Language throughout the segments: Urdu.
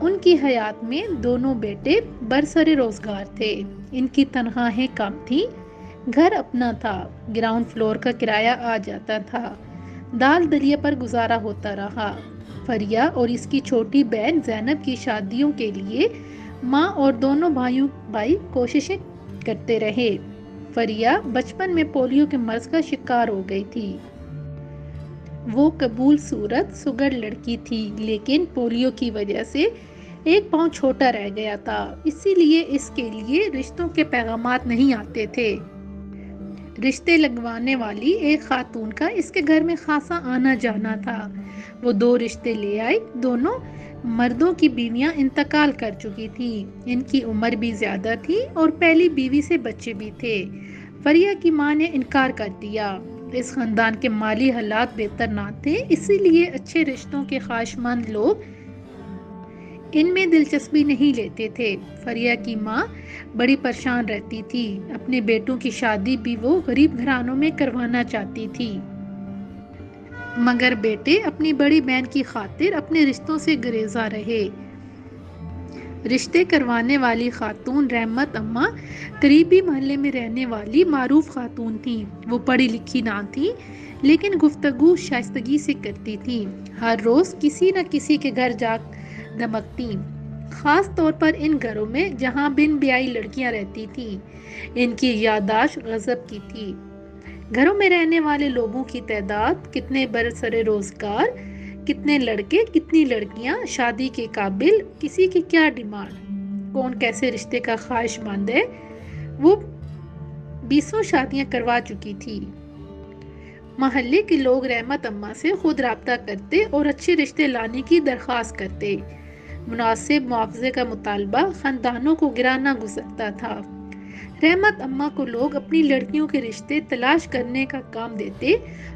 ان کی حیات میں دونوں بیٹے برسر روزگار تھے۔ ان کی تنخواہیں کم تھیں، گھر اپنا تھا، گراؤنڈ فلور کا کرایہ آ جاتا تھا، دال دلیا پر گزارا ہوتا رہا۔ فریہ اور اس کی چھوٹی بہن زینب کی شادیوں کے لیے ماں اور دونوں بھائی کوششیں کرتے رہے۔ فریہ بچپن میں پولیو کے مرض کا شکار ہو گئی تھی۔ وہ قبول صورت سگڑ لڑکی تھی، لیکن پولیو کی وجہ سے ایک پاؤں چھوٹا رہ گیا تھا، اسی لیے اس کے لیے رشتوں کے پیغامات نہیں آتے تھے۔ رشتے لگوانے والی ایک خاتون کا اس کے گھر میں خاصا آنا جانا تھا۔ وہ 2 رشتے لے آئی، دونوں مردوں کی بیویاں انتقال کر چکی تھی، ان کی عمر بھی زیادہ تھی اور پہلی بیوی سے بچے بھی تھے۔ فریہ کی ماں نے انکار کر دیا۔ اس خاندان کے مالی حالات بہتر نہ تھے، اسی لیے اچھے رشتوں کے خواہشمند لوگ ان میں دلچسپی نہیں لیتے تھے۔ فریہ کی ماں بڑی پریشان رہتی تھی، اپنے بیٹوں کی شادی بھی وہ غریب گھرانوں میں کروانا چاہتی تھی، مگر بیٹے اپنی بڑی بہن کی خاطر اپنے رشتوں سے گریزاں رہے۔ رشتے کروانے والی خاتون رحمت اماں قریبی محلے میں رہنے والی معروف خاتون تھیں۔ وہ پڑھی لکھی نہ تھیں، لیکن گفتگو شائستگی سے کرتی تھیں، ہر روز کسی نہ کسی کے گھر جا دمکتی، خاص طور پر ان گھروں میں جہاں بن بیائی لڑکیاں رہتی تھیں۔ ان کی یادداشت غضب کی تھی۔ گھروں میں رہنے والے لوگوں کی تعداد، کتنے برسر روزگار، کتنے لڑکے کتنی لڑکیاں شادی کے قابل، کسی کی کیا ڈیمانڈ، کون کیسے رشتے کا خواہش مند ہے۔ وہ 20 شادیاں کروا چکی تھی۔ محلے کے لوگ رحمت اماں سے خود رابطہ کرتے اور اچھے رشتے لانے کی درخواست کرتے۔ مناسب معاوضے کا مطالبہ خاندانوں کو گرا نہ گزرتا تھا۔ رحمت اماں کو لوگ اپنی لڑکیوں کے رشتے تلاش کرنے کا کام دیتے،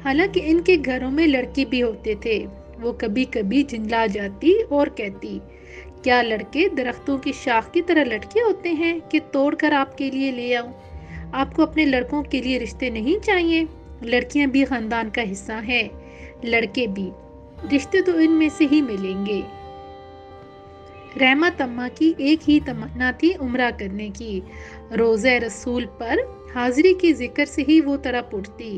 حالانکہ ان کے گھروں میں لڑکے بھی ہوتے تھے۔ وہ کبھی کبھی جھنجلا جاتی اور کہتی، کیا لڑکے درختوں کی شاخ کی طرح لٹکے ہوتے ہیں کہ توڑ کر آپ کے لیے لے آؤں؟ آپ کو اپنے لڑکوں کے لیے رشتے نہیں چاہیے؟ لڑکیاں بھی خاندان کا حصہ ہیں، لڑکے بھی، رشتے تو ان میں سے ہی ملیں گے۔ رحمت اماں کی ایک ہی تمنا تھی عمرہ کرنے کی۔ روزہ رسول پر حاضری کے ذکر سے ہی وہ تڑپ اٹھتی۔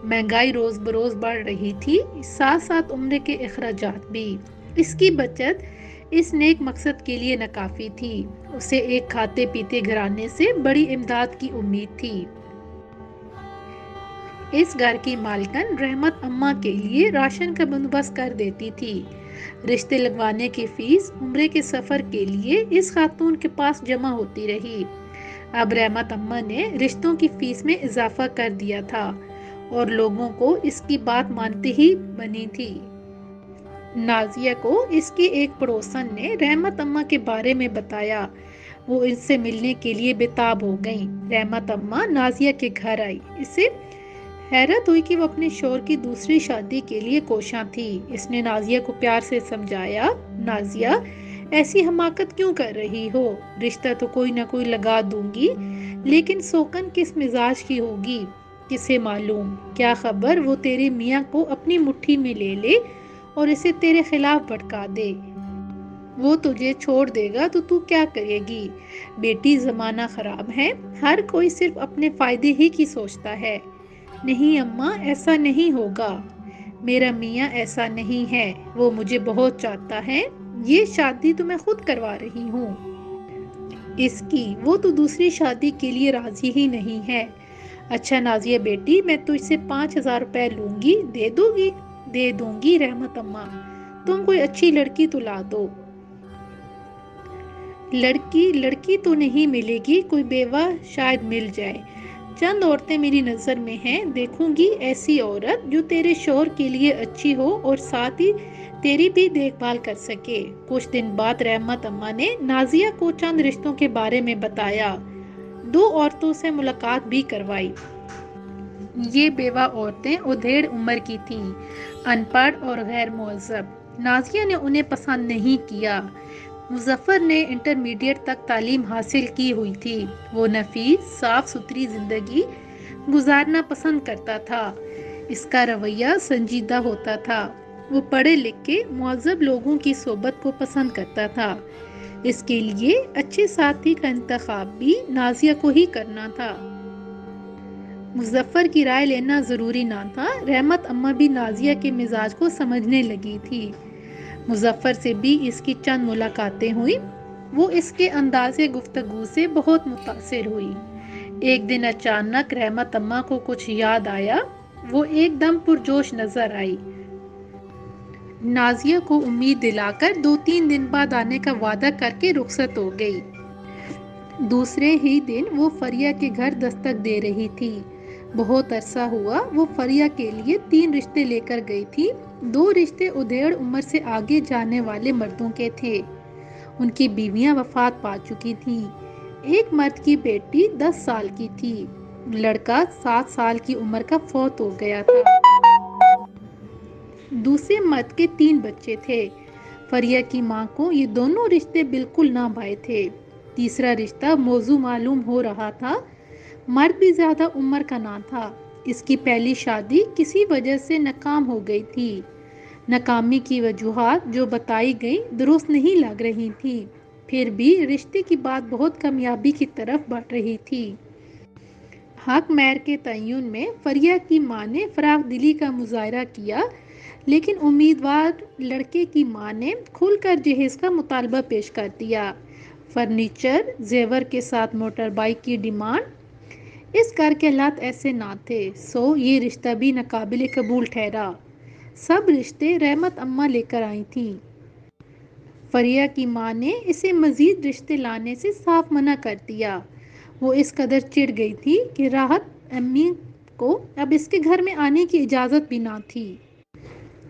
مہنگائی روز بروز بڑھ رہی تھی، ساتھ ساتھ عمرے کے اخراجات بھی۔ اس کی بچت اس نیک مقصد کے لیے ناکافی تھی۔ اسے ایک کھاتے پیتے گھرانے سے بڑی امداد کی امید تھی۔ اس گھر کی مالکن رحمت اماں کے لیے راشن کا بندوبست کر دیتی تھی۔ رشتے لگوانے کی فیس عمرے کے سفر کے لیے اس خاتون کے پاس جمع ہوتی رہی۔ اب رحمت اماں نے رشتوں کی فیس میں اضافہ کر دیا تھا اور لوگوں کو اس کی بات مانتے ہی بنی تھی۔ نازیہ کو اس کی ایک پڑوسن نے رحمت اماں کے بارے میں بتایا۔ وہ ان سے ملنے کے لیے بےتاب ہو گئیں۔ رحمت اماں نازیہ کے گھر آئی، اسے حیرت ہوئی کہ وہ اپنے شوہر کی دوسری شادی کے لیے کوشاں تھی۔ اس نے نازیہ کو پیار سے سمجھایا، نازیہ ایسی حماقت کیوں کر رہی ہو؟ رشتہ تو کوئی نہ کوئی لگا دوں گی، لیکن سوکن کس مزاج کی ہوگی کسے معلوم؟ کیا خبر وہ تیرے میاں کو اپنی مٹھی میں لے لے اور اسے تیرے خلاف بھڑکا دے۔ وہ تجھے چھوڑ دے گا تو تو کیا کرے گی؟ بیٹی زمانہ خراب ہے، ہر کوئی صرف اپنے فائدے ہی کی سوچتا ہے۔ نہیں اماں، ایسا نہیں ہوگا، میرا میاں ایسا نہیں ہے، وہ مجھے بہت چاہتا ہے، یہ شادی تو میں خود کروا رہی ہوں اس کی، وہ تو دوسری شادی کے لیے راضی ہی نہیں ہے۔ اچھا نازیہ بیٹی، میں تجھ سے 5,000 روپے لوں گی، دے دو گی؟ دے دوں گی رحمت اماں، تم کوئی اچھی لڑکی تو لا دو۔ لڑکی تو نہیں ملے گی، کوئی بیوہ شاید مل جائے۔ چند عورتیں میری نظر میں ہیں، دیکھوں گی ایسی عورت جو تیرے شوہر کے لیے اچھی ہو اور ساتھ ہی تیری بھی دیکھ بھال کر سکے۔ کچھ دن بعد رحمت اماں نے نازیہ کو چند رشتوں کے بارے میں بتایا، 2 عورتوں سے ملاقات بھی کروائی۔ یہ بیوہ عورتیں ادھیڑ عمر کی تھیں، ان پڑھ اور غیر مہذب۔ نازیہ نے انہیں پسند نہیں کیا۔ مظفر نے انٹرمیڈیٹ تک تعلیم حاصل کی ہوئی تھی۔ وہ نفیس صاف ستھری زندگی گزارنا پسند کرتا تھا۔ اس کا رویہ سنجیدہ ہوتا تھا۔ وہ پڑھے لکھے مہذب لوگوں کی صحبت کو پسند کرتا تھا۔ اس کے لیے اچھے ساتھی کا انتخاب بھی نازیہ کو ہی کرنا تھا۔ مظفر کی رائے لینا ضروری نہ تھا، رحمت اماں بھی نازیہ کے مزاج کو سمجھنے لگی تھی۔ مظفر سے بھی اس کی چند ملاقاتیں ہوئی، وہ اس کے انداز گفتگو سے بہت متاثر ہوئی۔ ایک دن اچانک رحمت اماں کو کچھ یاد آیا، وہ ایک دم پرجوش نظر آئی۔ نازیہ کو امید دلا کر 2-3 دن بعد آنے کا وعدہ کر کے رخصت ہو گئی۔ دوسرے ہی دن وہ فریہ کے گھر دستک دے رہی تھی۔ بہت عرصہ ہوا وہ فریہ کے لیے 3 رشتے لے کر گئی تھی۔ 2 رشتے ادھیڑ عمر سے آگے جانے والے مردوں کے تھے، ان کی بیویاں وفات پا چکی تھیں۔ ایک مرد کی بیٹی 10 سال کی تھی، لڑکا 7 سال کی عمر کا فوت ہو گیا تھا۔ دوسرے مرد کے 3 بچے تھے۔ فریہ کی ماں کو یہ دونوں رشتے بالکل نہ بھائے تھے۔ تیسرا رشتہ موزوں معلوم ہو رہا تھا، مرد بھی زیادہ عمر کا نہ تھا۔ اس کی پہلی شادی کسی وجہ سے ناکام ہو گئی تھی۔ ناکامی کی وجوہات جو بتائی گئیں درست نہیں لگ رہی تھی، پھر بھی رشتے کی بات بہت کامیابی کی طرف بڑھ رہی تھی۔ حق مہر کے تعین میں فریہ کی ماں نے فراخ دلی کا مظاہرہ کیا، لیکن امیدوار لڑکے کی ماں نے کھل کر جہیز کا مطالبہ پیش کر دیا۔ فرنیچر، زیور کے ساتھ موٹر بائیک کی ڈیمانڈ۔ اس گھر کے حالات ایسے نہ تھے، سو یہ رشتہ بھی ناقابل قبول ٹھہرا۔ سب رشتے رحمت اماں لے کر آئی تھیں۔ فریہ کی ماں نے اسے مزید رشتے لانے سے صاف منع کر دیا۔ وہ اس قدر چڑ گئی تھی کہ راحت امی کو اب اس کے گھر میں آنے کی اجازت بھی نہ تھی۔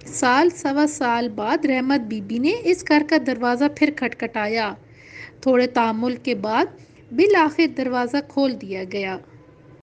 سال سوا سال بعد رحمت بی بی نے اس گھر کا دروازہ پھر کھٹکھٹایا۔ تھوڑے تأمل کے بعد بالآخر دروازہ کھول دیا گیا۔